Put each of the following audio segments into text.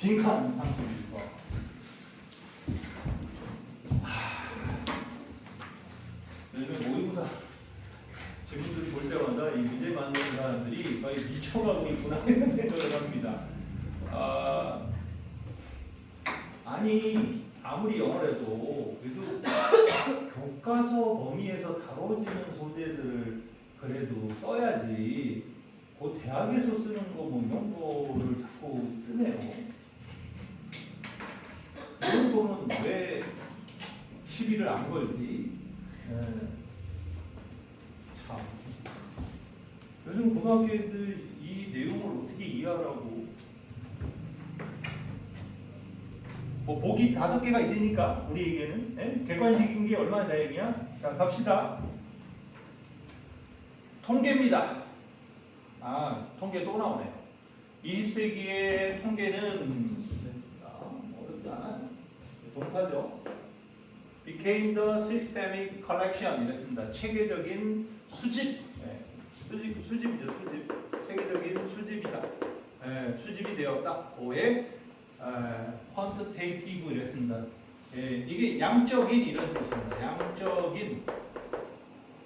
빈칸 상품이고. 요즘 모의고사 친구들이 볼 때마다 이 문제 만드는 사람들이 거의 미쳐가고 있구나 이런 생각을 합니다. 아니 아무리 영어라도 그래도 교과서 범위에서 다뤄지는 소재들을 그래도 써야지. 그 대학에서 쓰는 거 뭐 이런 거를 자꾸 쓰네요. 이런 거는 왜 시비를 안 걸지? 참. 요즘 고등학교애들 이 내용을 어떻게 이해하라고? 뭐 보기 5개가 있으니까 우리에게는 객관식인 게 얼마나 다행이야? 자 갑시다. 통계입니다. 통계 또 나오네요. 20세기의 통계는 어렵지 않아요. 동타죠. Became the systemic collection 이랬습니다. 체계적인 수집. 수집이죠. 수집. 체계적인 수집이다. 수집이 되었다. 5에 quantitative 이랬습니다. 이게 양적인 이런 뜻입니다. 양적인.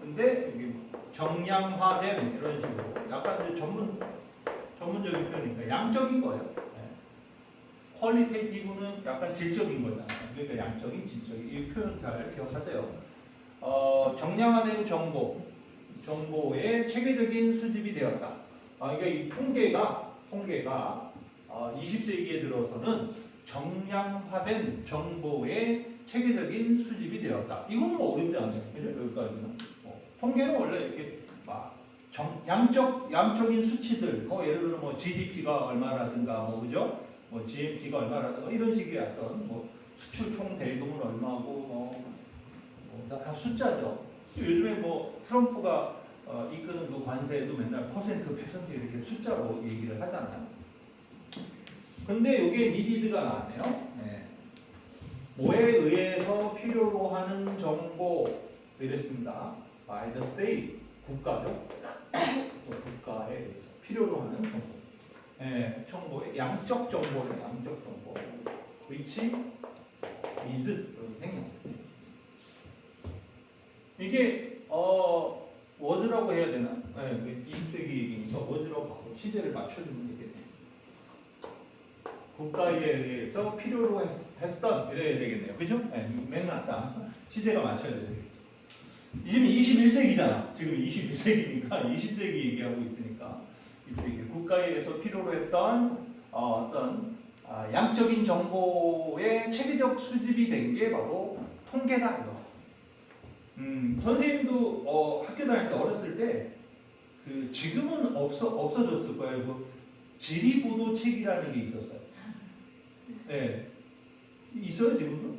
근데 이게 정량화된 이런 식으로 약간 이제 전문적인 표현이니까 양적인 거예요. 퀄리테이티브는 약간 질적인 거잖아요. 그러니까 양적인, 질적인 이 표현 잘 기억하세요. 정량화된 정보의 체계적인 수집이 되었다. 그러니까 이 통계가 20세기에 들어서는 정량화된 정보의 체계적인 수집이 되었다. 이건 뭐 어렵지 않아요. 그죠? 여기까지는. 통계는 원래 이렇게 양적인 수치들, 예를 들어 뭐 GDP가 얼마라든가, 그죠? GNP가 얼마라든가 이런 식의 어떤 수출 총 대금은 얼마고, 다 숫자죠. 요즘에 트럼프가 이끄는 그 관세도 맨날 퍼센트 이렇게 숫자로 얘기를 하잖아요. 근데 이게 니디드가 나왔네요. 뭐에 의해서 필요로 하는 정보 이랬습니다. by the state 국가죠. 국가에 의해서 필요로 하는 정보. 정보의 양적 정보를 양적 정보. which is 행령. 이게 워즈라고 해야 되나? 20세기 얘기니까 워즈라고 하고 시제를 맞추는 얘기네. 국가에 의해서 필요로 했던 이래야 되겠네요. 그죠? 맥락상 시제가 맞춰야 되겠죠. 지금 21세기잖아. 지금 21세기니까 20세기 얘기하고 있으니까 20세기 국가에 의해서 필요로 했던 어떤 양적인 정보의 체계적 수집이 된 게 바로 통계다 이거. 선생님도 학교 다닐 때 어렸을 때 지금은 없어졌을 거예요. 그 지리보도책이라는 게 있었어요. 있어요 지금도?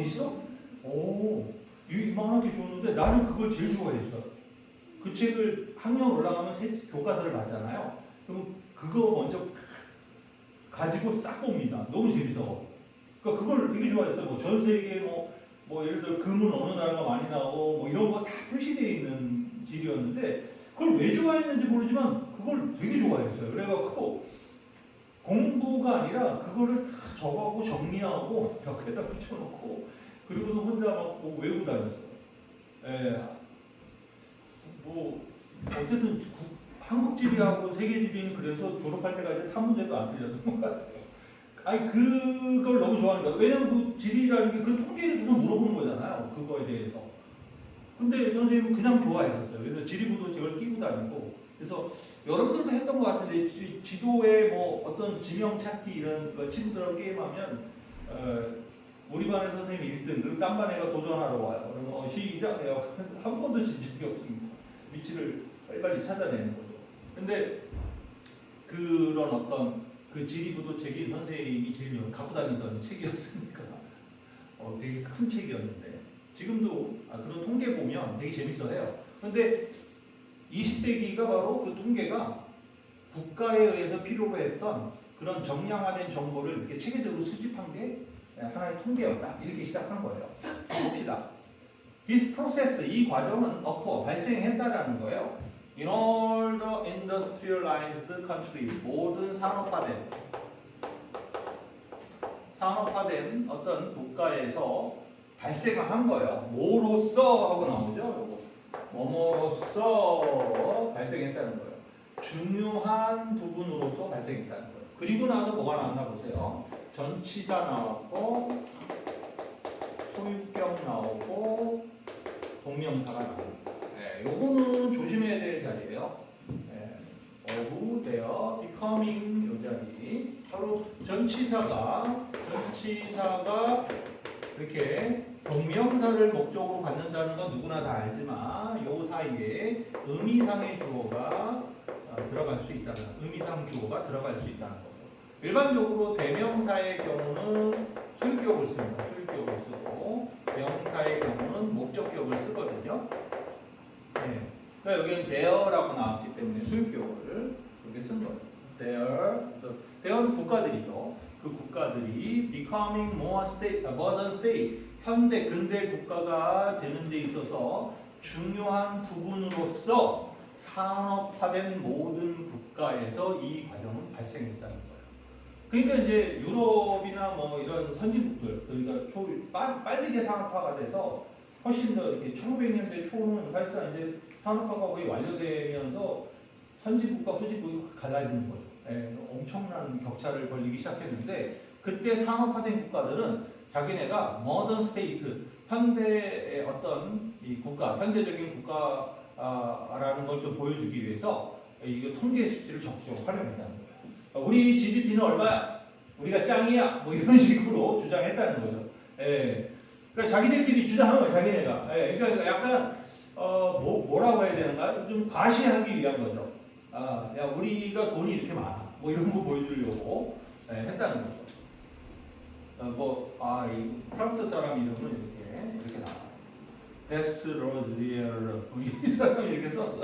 있어? 오. 이만하게 줬는데 나는 그걸 제일 좋아했어. 그 책을 학년 올라가면 교과서를 받잖아요. 그럼 그거 먼저 가지고 싹 봅니다. 너무 재밌어. 그러니까 그걸 되게 좋아했어요. 전 세계에 예를 들어 금은 어느 나라가 많이 나오고 이런 거 다 표시되어 있는 지리였는데 그걸 왜 좋아했는지 모르지만 그걸 되게 좋아했어요. 그래갖고 공부가 아니라 그거를 다 적어하고 정리하고 벽에다 붙여놓고 그리고도 혼자 외우고 다녔어요. 어쨌든 한국지리하고 세계지리는 그래서 졸업할 때까지 한 문제도 안 틀렸던 것 같아요. 그걸 너무 좋아하니까. 왜냐면 그 지리라는 게 그 통계를 계속 물어보는 거잖아요. 그거에 대해서. 근데 선생님은 그냥 좋아했었어요. 그래서 지리보도책을 끼고 다니고. 그래서 여러분들도 했던 것 같은데 지도에 어떤 지명 찾기 이런 거 친구들하고 게임하면 우리 반의 선생님이 1등, 그리고 딴 반 애가 도전하러 와요. 그러면 시작 해요. 한 번도 진 적이 없습니다. 위치를 빨리빨리 찾아내는 거죠. 근데 그런 어떤 그 지리보도책이 선생님이 제일 갖고 다니던 책이었으니까 되게 큰 책이었는데 지금도 그런 통계 보면 되게 재밌어해요. 근데 20세기가 바로 그 통계가 국가에 의해서 필요로 했던 그런 정량화된 정보를 이렇게 체계적으로 수집한 게 하나의 통계였다. 이렇게 시작한 거예요. 봅시다. This process, 이 과정은 발생했다라는 거예요. In all the industrialized countries, 모든 산업화된 산업화된 어떤 국가에서 발생한 거예요. 뭐로써 하고 나오죠. 요거. 뭐뭐로써 발생했다는 거예요. 중요한 부분으로서 발생했다는 거예요. 그리고 나서 뭐가 나왔나 보세요. 전치사 나왔고 소유격 나오고 동명사가 나오고. 네, 요거는 조심해야 될 자리예요. 네, of, their, becoming 요 자리. 바로 전치사가 이렇게 동명사를 목적으로 갖는다는 건 누구나 다 알지만 요 사이에 의미상의 주어가 들어갈 수 있다는, 의미상 주어가 들어갈 수 있다는 거죠. 일반적으로 대명사의 경우는 소유격을 씁니다. 소유격을 쓰고 명사의 경우는 목적격을 쓰거든요. 네. 그러니까 여기는 there라고 나왔기 때문에 소유격을 이렇게 쓴 거예요. there는 국가들이죠. 그 국가들이 becoming more state, modern state, 현대 근대 국가가 되는 데 있어서 중요한 부분으로서 산업화된 모든 국가에서 이 과정은 발생했다는 거예요. 그러니까 이제 유럽이나 뭐 이런 선진국들, 그러니까 빠르게 산업화가 돼서 훨씬 더 이렇게 1900년대 초는 사실상 이제 산업화가 거의 완료되면서 선진국과 후진국이 갈라지는 거죠. 예, 엄청난 격차를 벌리기 시작했는데 그때 산업화된 국가들은 자기네가 모던 스테이트, 현대의 어떤 이 국가, 현대적인 국가라는 걸 좀 보여주기 위해서 이거 통계 수치를 적극적으로 활용했다는 거예요. 우리 GDP는 얼마야? 우리가 짱이야? 뭐 이런 식으로 주장했다는 거죠. 예. 그러니까 자기들끼리 주장하는 거예요, 자기네가. 예. 그러니까 약간 뭐라고 해야 되는가? 좀 과시하기 위한 거죠. 야, 우리가 돈이 이렇게 많아. 뭐 이런 거 보여주려고 했다는 거죠. 이 프랑스 사람 이름은 이렇게 나와. 데스로지에르. 이 사람이 이렇게 썼어.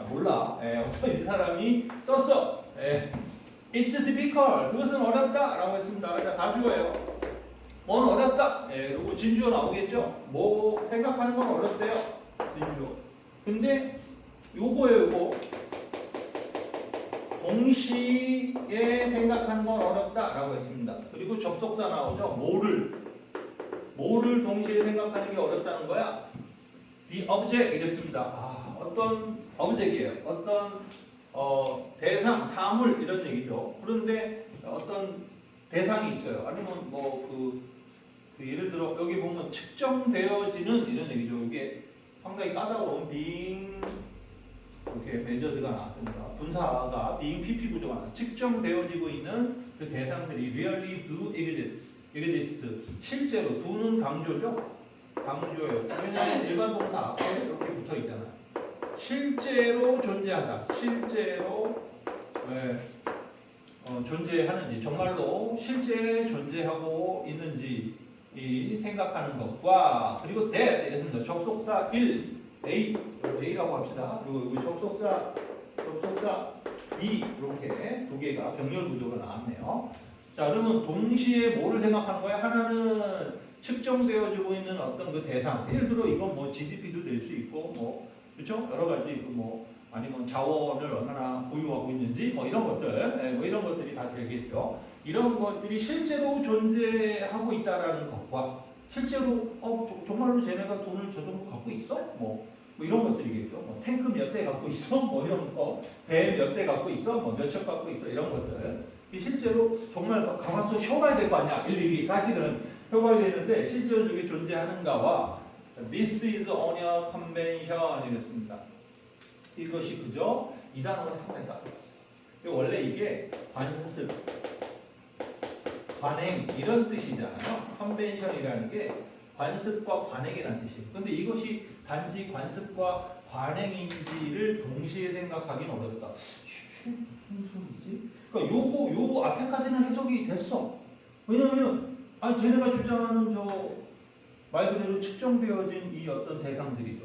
몰라. 어떤 이 사람이 썼어. It's difficult. 그것은 어렵다라고 했습니다. 자, 가주어예요. 뭔 어렵다. 그리고 진주어 나오겠죠. 뭐 생각하는 건 어렵대요. 진주어. 근데 요거예요, 요거. 동시에 생각하는 건 어렵다라고 했습니다. 그리고 접속사 나오죠. 뭐를 동시에 생각하는 게 어렵다는 거야? The object 이랬습니다. 어떤 object이에요. 어떤 대상, 사물 이런 얘기죠. 그런데 어떤 대상이 있어요. 아니면 예를 들어 여기 보면 측정되어지는 이런 얘기죠. 이게 상당히 까다로운 being 이렇게 메저드가 나왔습니다. 분사가 being PP 구조가 나왔습니다. 측정되어지고 있는 그 대상들이 really do exist. 실제로 do는 강조죠. 강조예요. 왜냐하면 일반 동사 앞에 이렇게 붙어 있잖아요. 실제로 존재하다. 실제로 존재하는지, 정말로 실제 존재하고 있는지 생각하는 것과, 그리고 that 이랬습니다. 접속사 1, A라고 합시다. 그리고 여기 접속사 2 이렇게 두 개가 병렬 구조가 나왔네요. 자, 그러면 동시에 뭐를 생각하는 거야? 하나는 측정되어지고 있는 어떤 그 대상. 예를 들어 이건 뭐 GDP도 될 수 있고 그렇죠? 여러 가지 아니면 자원을 얼마나 보유하고 있는지 뭐 이런 것들, 뭐 이런 것들이 다 되겠죠. 이런 것들이 실제로 존재하고 있다라는 것과 실제로 정말로 쟤네가 돈을 저 정도 갖고 있어? 뭐 이런 것들이겠죠. 뭐 탱크 몇 대 갖고 있어? 뭐 이런 거. 배 몇 대 갖고 있어? 뭐 몇 척 갖고 있어? 이런 것들. 실제로 정말 가서 쉬어봐야 될 거 아니야. 일일이 사실은 쉬어봐야 되는데 실제로 저게 존재하는가와 This is only a convention 이랬습니다. 이것이 그저 이 단어가 상당히 까다로워요. 원래 이게 관습, 관행 이런 뜻이잖아요. 컨벤션이라는 게 관습과 관행이라는 뜻이에요. 그런데 이것이 단지 관습과 관행인지를 동시에 생각하기는 어렵다. 무슨 소리지? 그러니까 요거 앞에까지는 해석이 됐어. 왜냐면 쟤네가 주장하는 말 그대로 측정되어진 이 어떤 대상들이죠.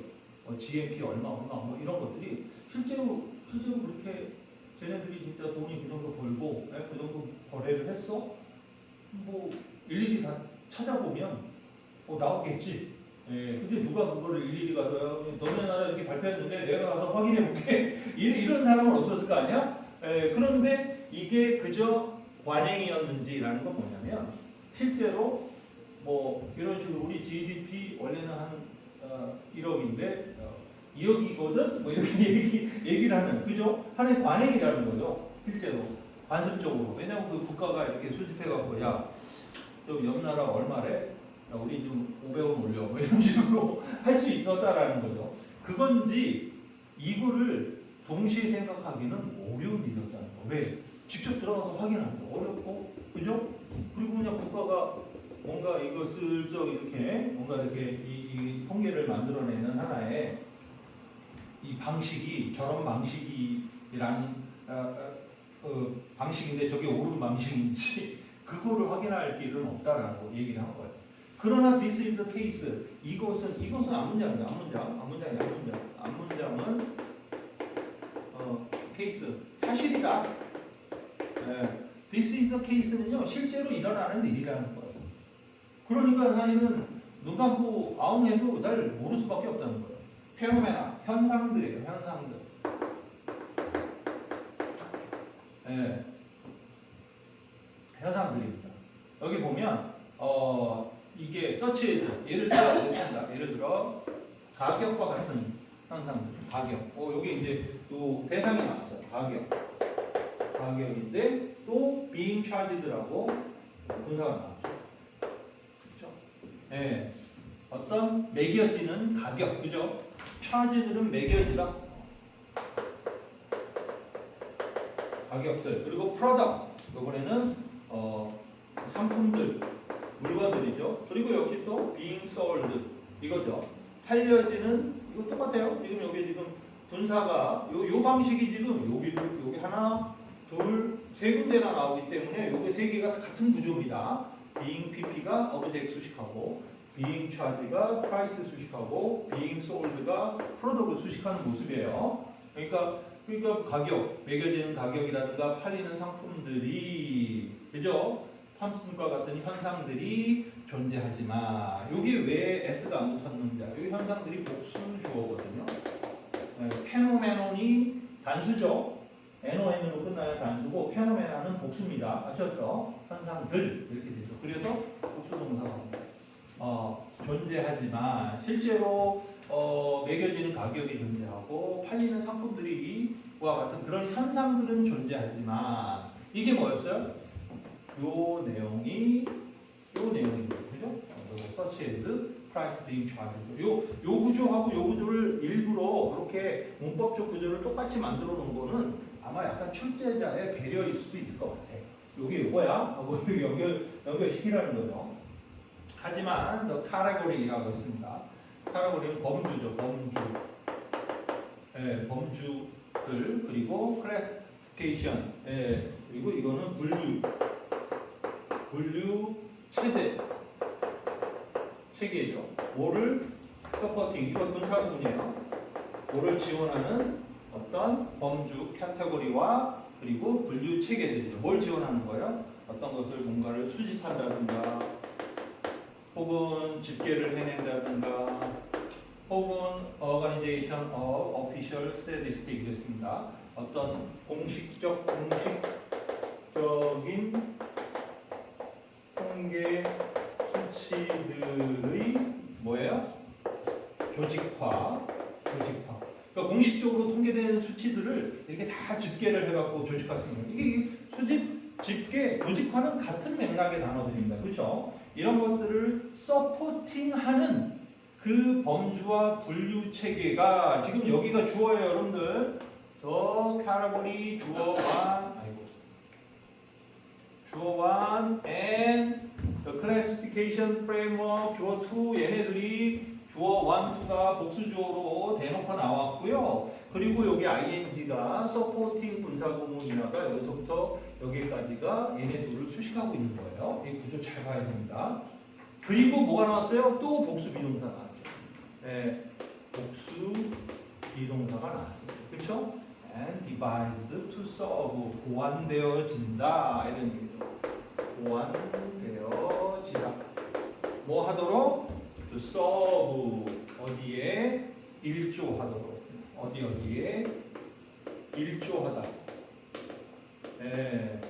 GMP 얼마 뭐 이런 것들이 실제로 그렇게 쟤네들이 진짜 돈이 그 정도 벌고 그 정도 거래를 했어? 뭐 일일이 다 찾아보면 나오겠지. 근데 누가 그거를 일일이 가서 너네 나라 이렇게 발표했는데 내가 가서 확인해 볼게. 이런 사람은 없었을 거 아니야? 그런데 이게 그저 관행이었는지라는 건 뭐냐면 실제로 뭐 이런 식으로 우리 GDP 원래는 한 1억인데 2억이거든? 뭐 이렇게 얘기를 하는, 그죠? 하나의 관행이라는 거죠. 실제로 관습적으로. 왜냐면 그 국가가 이렇게 수집해갖고 야, 좀 옆 나라 얼마래? 야, 우리 좀 500원 올려. 뭐 이런 식으로 할 수 있었다라는 거죠. 그건지 이거를 동시에 생각하기는 어려운 일이었다는 거. 왜? 직접 들어가서 확인하는 거 어렵고, 그죠? 그리고 그냥 국가가 뭔가 이것을 이렇게 뭔가 이렇게 이 통계를 만들어내는 하나의 이 방식이 저런 방식이란 방식인데 저게 옳은 방식인지 그거를 확인할 길은 없다라고 얘기를 한 거예요. 그러나 this is the case. 이것은 앞문장이야. 앞문장은 케이스 사실이다. This is the case는요 실제로 일어나는 일이라는 거예요. 그러니까 사실은 눈 감고 아웅해도 잘 모를 수밖에 없다는 거예요. 페노메나 현상들이에요. 현상들. 현상들입니다. 여기 보면 이게 서치에서 예를 들어 가격과 같은 현상들. 가격. 여기 이제 또 대상이 나왔어요. 가격인데 또 being charged라고 분사가 나왔죠. 그렇죠? 예. 어떤 매겨지는 가격, 그죠? charged는 매겨지다. 가격들. 그리고 product. 이번에는 상품들, 물건들이죠. 그리고 역시 또 being sold 이거죠. 팔려지는 이거 똑같아요. 지금 여기 지금 분사가 요 방식이 지금 여기 하나, 둘, 세 군데나 나오기 때문에 요게 세 개가 같은 구조입니다. being pp가 object 수식하고 being charged가 price 수식하고 being sold가 product 수식하는 모습이에요. 그러니까 가격, 매겨지는 가격이라든가 팔리는 상품들이, 그죠? 상품과 같은 현상들이 존재하지만 여기 왜 S가 안 붙었는지, 여기 현상들이 복수 주어거든요. 페노메논이 단수죠. NON으로 끝나야 단수고 페노메나는 복수입니다. 아셨죠? 현상들 이렇게 되죠. 그래서 복수 동사가 존재하지만 실제로 매겨지는 가격이 존재하고 팔리는 상품들이와 같은 그런 현상들은 존재하지만 이게 뭐였어요? 요 내용이 그죠? such as price being charged. 요 구조하고 요 구조를 일부러 이렇게 문법적 구조를 똑같이 만들어 놓은 거는 아마 약간 출제자의 배려일 수도 있을 것 같아. 요거야 하고 연결시키라는 거죠. 하지만 the category라고 했습니다. 카테고리는 범주죠. 범주들. 그리고 classification. 그리고 이거는 분류 체계죠. 뭐를 서포팅, 이거 분사 부분이에요. 뭐를 지원하는 어떤 범주 카테고리와 그리고 분류 체계들이죠. 뭘 지원하는 거예요? 어떤 것을 뭔가를 수집한다든가 혹은 집계를 해낸다든가 혹은 organization of official statistic 됐습니다. 어떤 공식적인 통계 수치들의 뭐예요? 조직화. 그러니까 공식적으로 통계되는 수치들을 이렇게 다 집계를 해갖고 조직화했습니다. 이게 수집, 집계, 조직화는 같은 맥락의 단어들입니다. 그렇죠? 이런 것들을 서포팅하는 그 범주와 분류 체계가 지금 여기가 주어예요, 여러분들. 저 카테고리 주어 1 and the classification framework 주어 2 얘네들이 주어 1, 2가 복수 주어로 대놓고 나왔고요. 그리고 여기 ing가 supporting 분사구문이나가 여기서부터 여기까지가 얘네 둘을 수식하고 있는 거예요. 이 구조 잘 봐야 됩니다. 그리고 뭐가 나왔어요? 또 복수 비동사 나왔죠. 네, 복수 비동사가 나왔어요. 그렇죠? And devised to serve 보완되어진다 이런 얘기죠. 보완되어지다. 뭐 하도록? To serve 어디에 일조하도록. 어디에 일조하다. 네.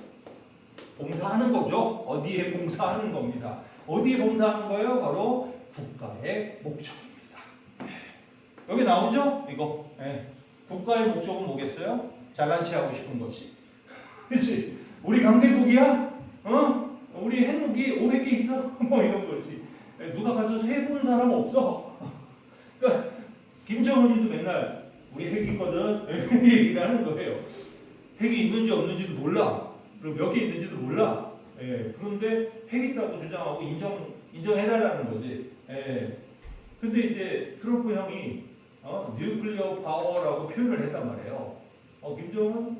봉사하는 거죠. 어디에 봉사하는 겁니다. 어디에 봉사하는 거예요? 바로 국가의 목적입니다. 여기 나오죠? 이거. 예. 국가의 목적은 뭐겠어요? 잘난치 하고 싶은 거지. 그렇지? 우리 강대국이야? 우리 핵무기 500개 있어? 뭐 이런 거지. 누가 가서 세본 사람 없어. 그러니까 김정은이도 맨날 우리 핵 있거든 얘기를 하는 거예요. 핵이 있는지 없는지도 몰라. 그리고 몇 개 있는지도 몰라. 예. 그런데 핵 있다고 주장하고 인정해달라는 거지. 예. 근데 이제 트럼프 형이 뉴클리어 파워라고 표현을 했단 말이에요. 김정은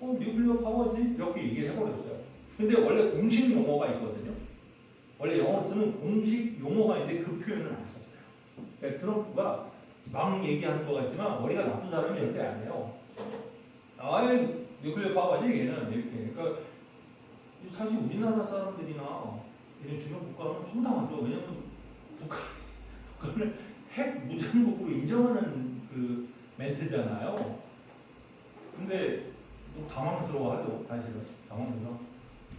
뉴클리어 파워지 이렇게 얘기를 해버렸어요. 근데 원래 공식 용어가 있거든요. 원래 영어로 쓰는 공식 용어가 있는데 그 표현을 안 썼어요. 그러니까 트럼프가 막 얘기하는 것 같지만 머리가 나쁜 사람이 절대 아니에요. 뉴클리어 파워지 얘는 이렇게. 그러니까 사실 우리나라 사람들이나 이런 주변 국가는 황당하죠. 왜냐면 북한을 핵 무장국으로 인정하는 그 멘트잖아요. 근데 좀 당황스러워하죠. 사실은 당황스러워.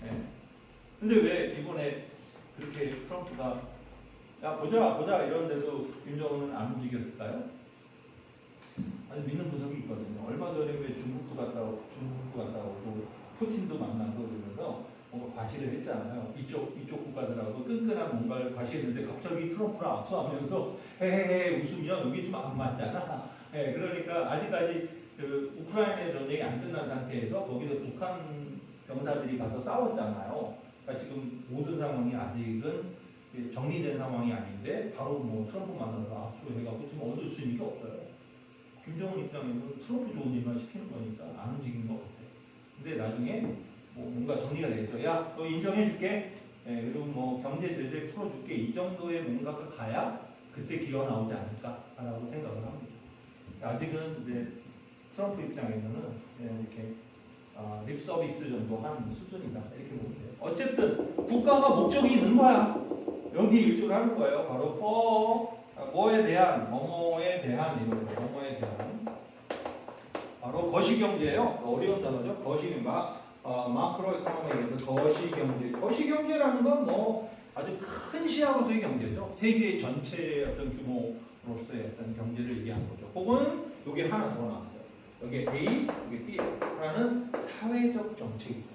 네. 근데 왜 이번에 그렇게 트럼프가 야 보자 이러는데도 김정은은 안 움직였을까요? 아니 믿는 구석이 있거든요. 얼마 전에 왜 중국도 갔다 오고 또 푸틴도 만나고 그러면서 뭔가 과시를 했잖아요. 이쪽 국가들하고 끈끈한 뭔가를 과시했는데 갑자기 트럼프를 압수하면서 헤헤헤 웃으면 여기 좀 안 맞잖아. 네, 그러니까 아직까지 그 우크라이나 전쟁이 안 끝난 상태에서 거기서 북한 병사들이 가서 싸웠잖아요. 그러니까 지금 모든 상황이 아직은 정리된 상황이 아닌데 바로 뭐 트럼프 만나서 압수해가지고 지금 얻을 수 있는 게 없어요. 김정은 입장에서는 트럼프 좋은 일만 시키는 거니까 안 움직이는 것 같아요. 근데 나중에 뭐 뭔가 정리가 되죠. 야, 너 인정해줄게. 그리고 뭐 경제 제재 풀어줄게. 이 정도의 뭔가가 가야 그때 기회가 나오지 않을까라고 생각을 합니다. 아직은 이제 트럼프 입장에서는 이렇게 립 서비스 정도 한 수준이다 이렇게 보면 돼요. 어쨌든 국가가 목적이 있는 거야. 여기 일조를 하는 거예요. 바로 뭐에 대한 뭐뭐에 대한 이런 거. 뭐뭐에 대한 바로 거시경제예요. 어려운 단어죠. 마크로 이코노미에서 거시경제. 거시경제라는 건 뭐 아주 큰 시야로서의 경제죠. 세계 전체의 어떤 규모로서의 어떤 경제를 얘기하는 거죠. 혹은 여기 하나 더 나왔어요. 여기 A, 여기 B라는 사회적 정책이죠.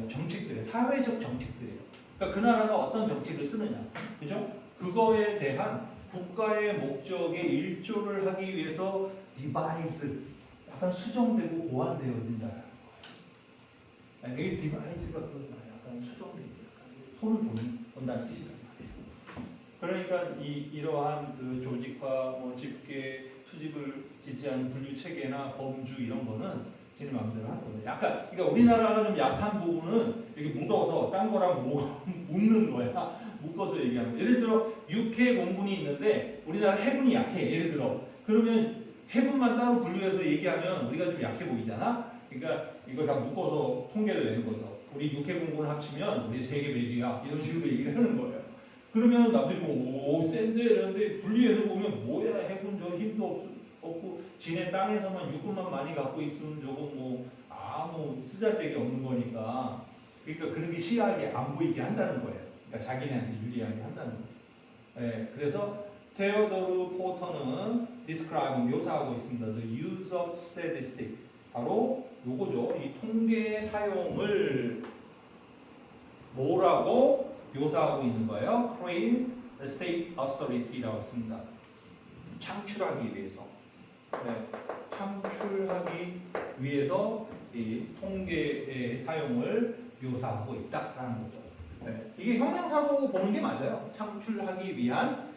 정책들이에요. 사회적 정책들이에요. 그러니까 그 나라가 어떤 정책을 쓰느냐, 그죠? 그거에 대한 국가의 목적에 일조를 하기 위해서 디바이스, 약간 수정되고 보완되어진다라는 거예요. 이게 디바이스가 약간 수정되고 손을 본다는 뜻이란 말이에요. 그러니까 이러한 그 조직화, 뭐 집계, 수집을 지지하는 분류 체계나 범주 이런 거는 제 마음대로 하는 거예요. 약간 그러니까 우리나라가 좀 약한 부분은 이렇게 묻어서 딴 거랑 묶는 거야. 묶어서 얘기하는 거야. 예를 들어 육해 공군이 있는데 우리나라 해군이 약해. 예를 들어 그러면 해군만 따로 분류해서 얘기하면 우리가 좀 약해 보이잖아. 그러니까 이걸 다 묶어서 통계를 내는 거죠. 우리 육해 공군을 합치면 우리 세계 매주야. 이런 식으로 얘기를 하는 거예요. 그러면 남들이 오 센데 이러는데 분리해서 보면 뭐야 해군 저 힘도 없고 지네 땅에서만 육군만 많이 갖고 있으면 저거 뭐 아무 쓰잘데기 없는 거니까 그러니까 그런 게 시야하게 안 보이게 한다는 거예요. 그러니까 자기네한테 유리하게 한다는 거예요. 그래서 테오도르 포터는 describe 묘사하고 있습니다. The use of statistic 바로 요거죠. 이 통계 사용을 뭐라고 묘사하고 있는 거예요. Create a state authority라고 했습니다. 창출하기 위해서. 창출하기 위해서 이 통계의 사용을 묘사하고 있다라는 거죠. 이게 형용사로 보는 게 맞아요. 창출하기 위한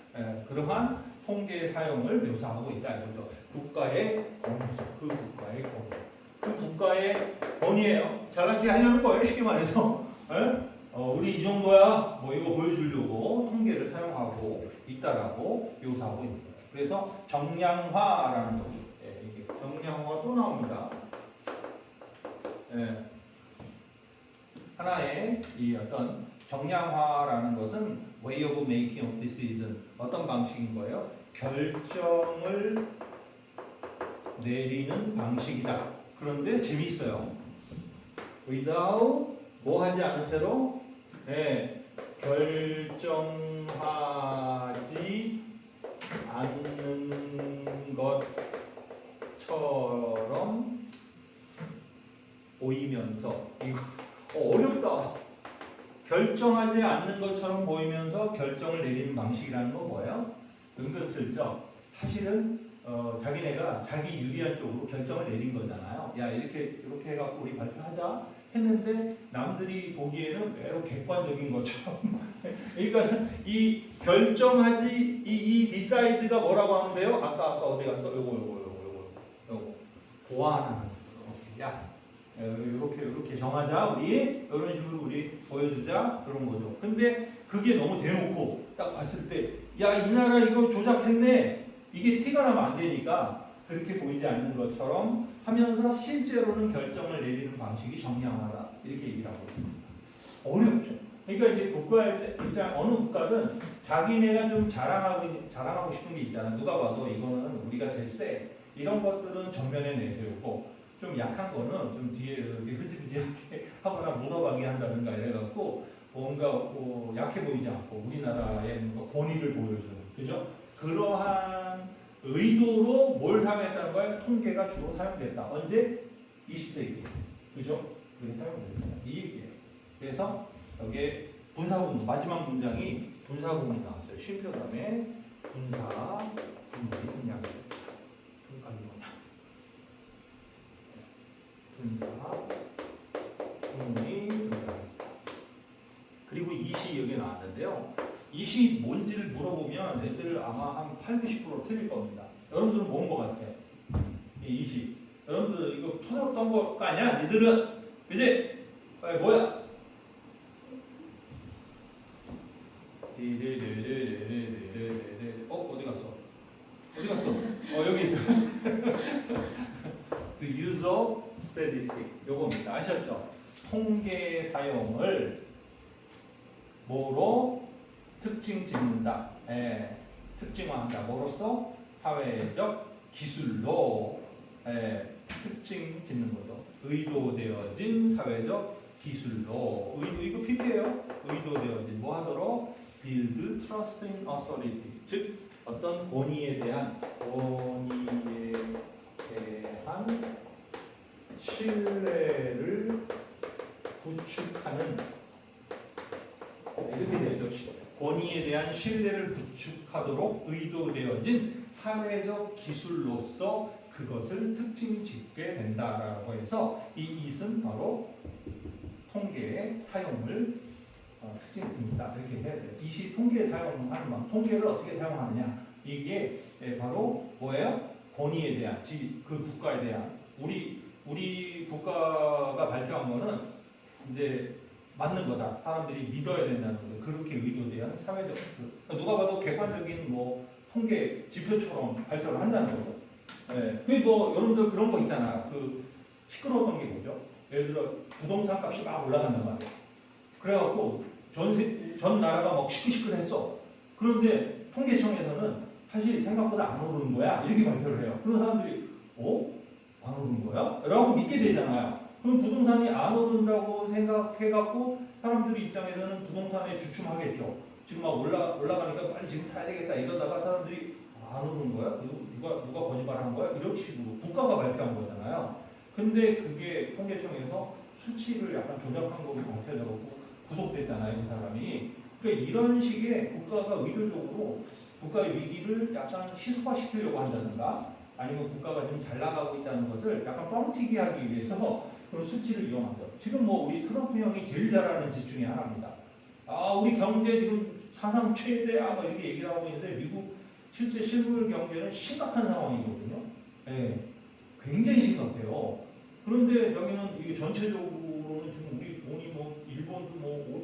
그러한 통계 사용을 묘사하고 있다 이거죠. 국가의 권위죠. 그 국가의 권위. 그 국가의 권위예요. 잘난치 하려는 거예요. 쉽게 말해서. 우리 이 정도야. 뭐 이거 보여주려고 통계를 사용하고 있다라고 묘사하고 있는 거예요. 그래서 정량화라는 거죠. 이게 정량화 또 나옵니다. 하나의 이 어떤 정량화라는 것은 way of making of decision 어떤 방식인 거예요? 결정을 내리는 방식이다. 그런데 재밌어요. without 뭐 하지 않은 채로 결정하지 않는 것처럼 보이면서 이거 어렵다. 결정하지 않는 것처럼 보이면서 결정을 내리는 방식이라는 건 뭐예요? 은근슬쩍 사실은 자기네가 자기 유리한 쪽으로 결정을 내린 거잖아요. 야 이렇게 해갖고 우리 발표하자 했는데 남들이 보기에는 매우 객관적인 것처럼 그러니까 이 결정하지 이 디사이드가 뭐라고 하면 돼요? 아까 어디 갔어? 요거 보완하는 거. 야 이렇게 정하자 우리 이런 식으로 우리 보여주자 그런 거죠. 근데 그게 너무 대놓고 딱 봤을 때 야 이 나라 이거 조작했네 이게 티가 나면 안 되니까 그렇게 보이지 않는 것처럼 하면서 실제로는 결정을 내리는 방식이 정량하다 이렇게 얘기를 하고 있습니다. 어렵죠. 그러니까 이제 국가의 입장 어느 국가든 자기네가 좀 자랑하고 싶은 게 있잖아. 누가 봐도 이거는 우리가 제일 세 이런 것들은 전면에 내세우고 좀 약한 거는 좀 뒤에 이렇게 흐지부지하게 하거나 묻어가게 한다든가 이래갖고 뭔가 약해 보이지 않고 우리나라의 뭔가 권위를 보여주는 그죠? 그러한 의도로 뭘 사용했다는 거예요? 통계가 주로 사용됐다. 언제? 20세기. 그죠? 그게 사용됐다. 이 얘기예요. 그래서 여기에 분사구문 마지막 문장이 분사구문이 나왔어요. 쉼표 다음에 분사구문이 등장했습니다. 분사구문이 등장했습니다. 그리고 이 시 여기 나왔는데요. 이 시 뭔지를 물어보면 애들 아마 한 80-90% 틀릴 겁니다. 여러분들은 뭔 것 같아요? 이 시. 여러분들 이거 초등학교 거 아니야? 니들은 이제 뭐야? 어디 갔어? 여기 있어. The use of statistics 요겁니다. 아셨죠? 통계 사용을 뭐로 특징 짓는다. 특징화한다. 뭐로써? 사회적 기술로 특징 짓는 거죠. 의도되어진 사회적 기술로 이거 PP예요. 의도되어진 뭐 하도록? build trust in authority. 즉 어떤 권위에 대한 신뢰를 구축하는 이렇게 되죠. 권위에 대한 신뢰를 구축하도록 의도되어진 사회적 기술로서 그것을 특징 짓게 된다라고 해서 이 it은 바로 통계의 사용을 특징입니다. 이렇게 해야 돼요. 이시 통계 사용하는 방 통계를 어떻게 사용하느냐 이게 바로 뭐예요? 권위에 대한 그 국가에 대한 우리 국가가 발표한 거는 이제 맞는 거다. 사람들이 믿어야 된다는 거죠. 그렇게 의도된 사회적 그러니까 누가 봐도 객관적인 뭐 통계 지표처럼 발표를 한다는 거죠. 그게 뭐 여러분들 그런 거 있잖아. 그 시끄러웠던 게 뭐죠? 예를 들어 부동산 값이 막 올라간단 말이야. 그래갖고 전 나라가 막 시끌시끌했어. 그런데 통계청에서는 사실 생각보다 안 오르는 거야. 이렇게 발표를 해요. 그런 사람들이 안 오르는 거야? 라고 믿게 되잖아요. 그럼 부동산이 안 오른다고 생각해갖고 사람들 입장에서는 부동산에 주춤하겠죠. 지금 막 올라가니까 빨리 지금 타야 되겠다 이러다가 사람들이 안 오르는 거야? 누가 거짓말한 거야? 이런 식으로 국가가 발표한 거잖아요. 근데 그게 통계청에서 수치를 약간 조작한 거로 밝혀져갖고 구속됐잖아요, 이 사람이. 그러니까 이런 식의 국가가 의도적으로 국가의 위기를 약간 희소화시키려고 한다든가 아니면 국가가 좀 잘 나가고 있다는 것을 약간 뻥튀기 하기 위해서 그런 수치를 이용하죠. 지금 뭐 우리 트럼프 형이 제일 잘하는 짓 중에 하나입니다. 우리 경제 지금 사상 최대야 뭐 이렇게 얘기를 하고 있는데 미국 실제 실물 경제는 심각한 상황이거든요. 굉장히 심각해요. 그런데 여기는 이게 전체적으로는 지금 우리 돈이 뭐 일본도 뭐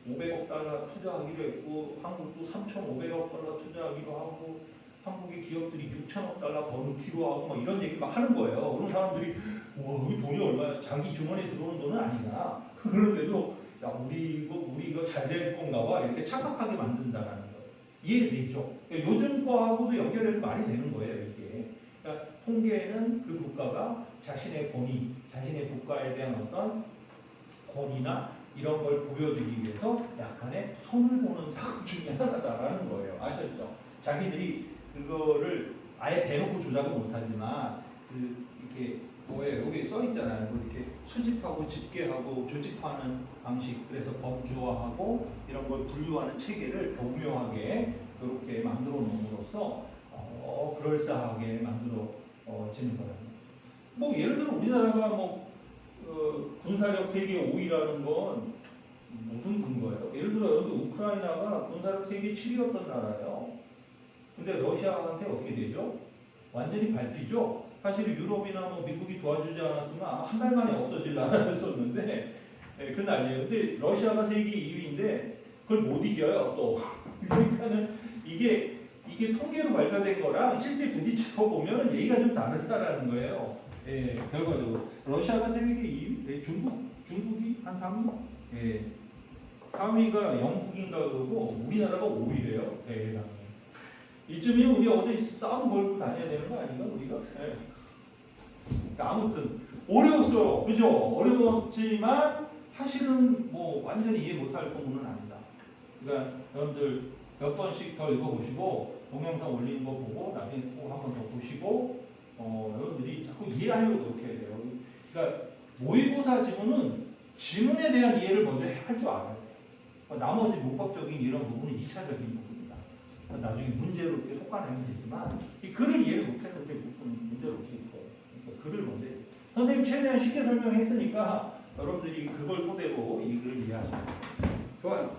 5,500억 달러 투자하기로 했고 한국도 3,500억 달러 투자하기로 하고 한국의 기업들이 6천억 달러 더 넣기로 하고 막 이런 얘기 막 하는 거예요. 그런 사람들이 와, 이 돈이 얼마야? 자기 주머니에 들어오는 돈은 아니다. 그런데도 야, 우리 이거 잘 될 건가 봐 이렇게 착각하게 만든다라는 거예요. 이해되죠? 그러니까 요즘 거하고도 연결해도 말이 되는 거예요, 이게. 그러니까 통계는 그 국가가 자신의 권위, 자신의 국가에 대한 어떤 결이나 이런 걸 보여주기 위해서 약간의 손을 보는 작업 중에 하나다라는 거예요. 아셨죠? 자기들이 그거를 아예 대놓고 조작을 못하지만 이렇게 뭐예요? 여기 써 있잖아요. 이렇게 수집하고 집계하고 조직화하는 방식, 그래서 범주화하고 이런 걸 분류하는 체계를 교묘하게 이렇게 만들어 놓음으로써 그럴싸하게 만들어지는 거라는 거죠. 뭐 예를 들어 우리나라가 군사력 세계 5위라는 건 무슨 근거예요? 예를 들어 여러분 우크라이나가 군사력 세계 7위였던 나라예요. 근데 러시아한테 어떻게 되죠? 완전히 밟히죠. 사실 유럽이나 미국이 도와주지 않았으면 아마 한 달 만에 없어질 나라였었는데 그 난리예요. 근데 러시아가 세계 2위인데 그걸 못 이겨요 또. 그러니까는 이게 통계로 발표된 거랑 실제 부딪혀 보면 얘기가 좀 다르다라는 거예요. 결과적으로 러시아가 세계 2위, 중국이 한 3위, 4위가 영국인가 그러고 우리나라가 5위래요. 대단히. 이쯤이면 우리 어디 싸움 걸고 다녀야 되는 거 아닌가 우리가? 아무튼 어려웠어요. 그죠? 어려웠지만 사실은 완전히 이해 못할 부분은 아니다. 그러니까 여러분들 몇 번씩 더 읽어보시고 동영상 올리는 거 보고 나중에 꼭 한 번 더 보시고 여러분들이 자꾸 이해하려고 노력해야 돼요. 그러니까 모의고사 지문은 지문에 대한 이해를 먼저 할 줄 알아야 돼요. 나머지 문법적인 이런 부분은 2차적인 부분이다. 나중에 문제로 이렇게 속아내면 되지만 이 글을 이해를 못해서 이렇게 문제를 어떻게 풀어요. 그러니까 글을 먼저 해요. 선생님 최대한 쉽게 설명했으니까 여러분들이 그걸 토대로 이 글을 이해하시면 좋아요.